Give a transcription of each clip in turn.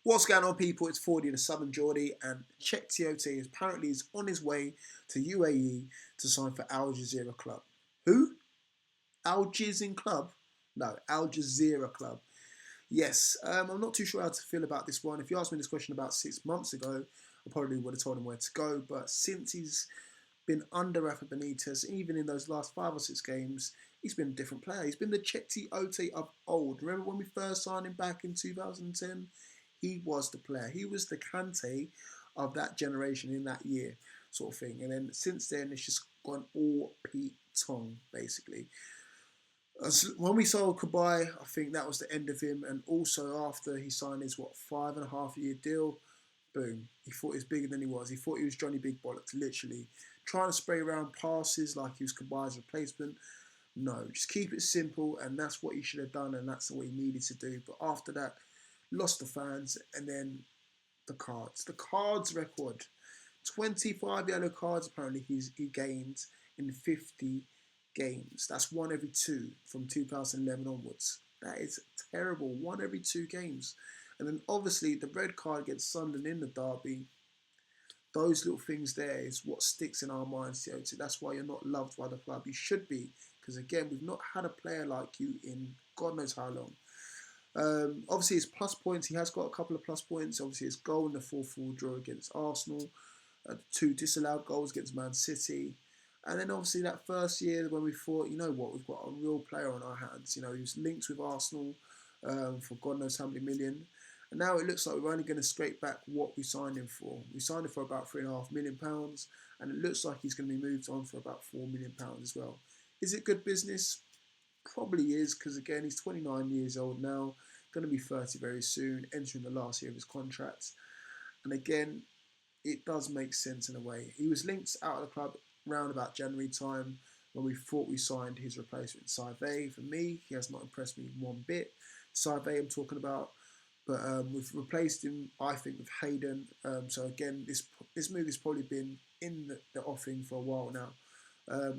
What's going on, people? It's Forde, the Southern Geordie, and Cheick Tiote apparently is on his way to UAE to sign for Al Jazeera Club. Who? Al Jazeera Club? No, Al Jazeera Club. Yes, I'm not too sure how to feel about this one. If you asked me this question about 6 months ago, I probably would have told him where to go. But since he's been under Rafa Benitez, even in those last 5 or 6 games, he's been a different player. He's been the Cheick Tiote of old. Remember when we first signed him back in 2010? He was the player. He was the Kante of that generation in that year, sort of thing. And then since then, it's just gone all Pete Tong, basically. When we sold Kabay, I think that was the end of him. And also after he signed his 5.5 year deal, boom, he thought he was bigger than he was. He thought he was Johnny Big Bollocks, literally trying to spray around passes like he was Kabay's replacement. No, just keep it simple, and that's what he should have done, and that's what he needed to do. But after that, lost the fans, and then the cards record, 25 yellow cards apparently he gained in 50 games. That's one every two from 2011 onwards. That is terrible. One every 2 games. And then obviously the red card against Sunderland in the derby, those little things there is what sticks in our minds, Tiote. That's why you're not loved by the club. You should be, because again, we've not had a player like you in God knows how long. Obviously, his plus points, he has got a couple of plus points. Obviously, his goal in the 4-4 draw against Arsenal, 2 disallowed goals against Man City. And then obviously that first year when we thought, you know what, we've got a real player on our hands. You know, he was linked with Arsenal for God knows how many million. And now it looks like we're only going to scrape back what we signed him for. We signed him for about £3.5 million, and it looks like he's going to be moved on for about £4 million as well. Is it good business? Probably is, because again, he's 29 years old now, going to be 30 very soon, entering the last year of his contract. And again, it does make sense in a way. He was linked out of the club round about January time when we thought we signed his replacement, Saive. For me, he has not impressed me one bit. Saive I'm talking about, but we've replaced him, I think, with Hayden. So again, this move has probably been in the offing for a while now.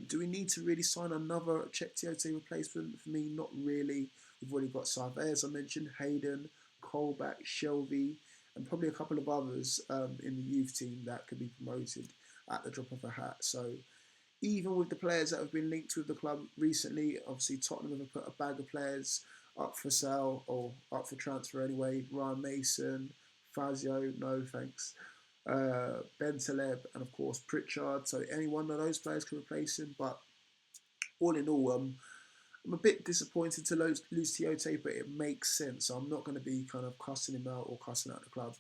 Do we need to really sign another Cheick Tiote replacement? For me, not really. We've already got Saive, as I mentioned, Hayden, Colback, Shelby, and probably a couple of others in the youth team that could be promoted at the drop of a hat. So even with the players that have been linked with the club recently, obviously Tottenham have put a bag of players up for sale or up for transfer anyway. Ryan Mason, Fazio, no thanks. Ben Taleb, and of course Pritchard. So any one of those players can replace him. But all in all, I'm a bit disappointed to lose Tiote, but it makes sense. So I'm not going to be kind of cussing him out or cussing out the club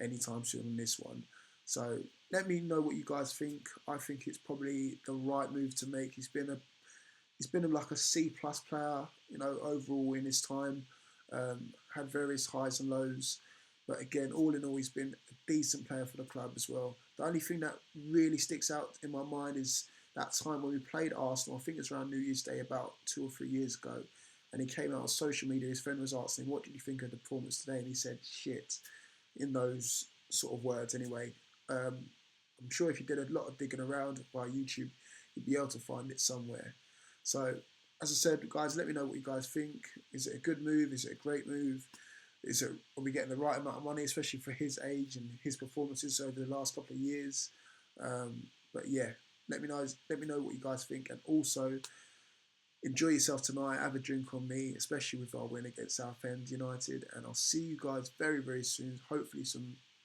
anytime soon on this one. So let me know what you guys think. I think it's probably the right move to make. He's been like a C plus player, you know, overall in his time. Had various highs and lows. But again, all in all, he's been a decent player for the club as well. The only thing that really sticks out in my mind is that time when we played Arsenal. I think it's around New Year's Day about 2 or 3 years ago. And he came out on social media. His friend was asking him, what did you think of the performance today? And he said, shit, in those sort of words anyway. I'm sure if you did a lot of digging around by YouTube, you'd be able to find it somewhere. So, as I said, guys, let me know what you guys think. Is it a good move? Is it a great move? Are we getting the right amount of money, especially for his age and his performances over the last couple of years? But yeah, let me know what you guys think, and also enjoy yourself tonight. Have a drink on me, especially with our win against Southend United, and I'll see you guys very, very soon. Hopefully,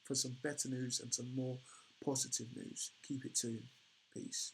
for some better news and some more positive news. Keep it tuned. Peace.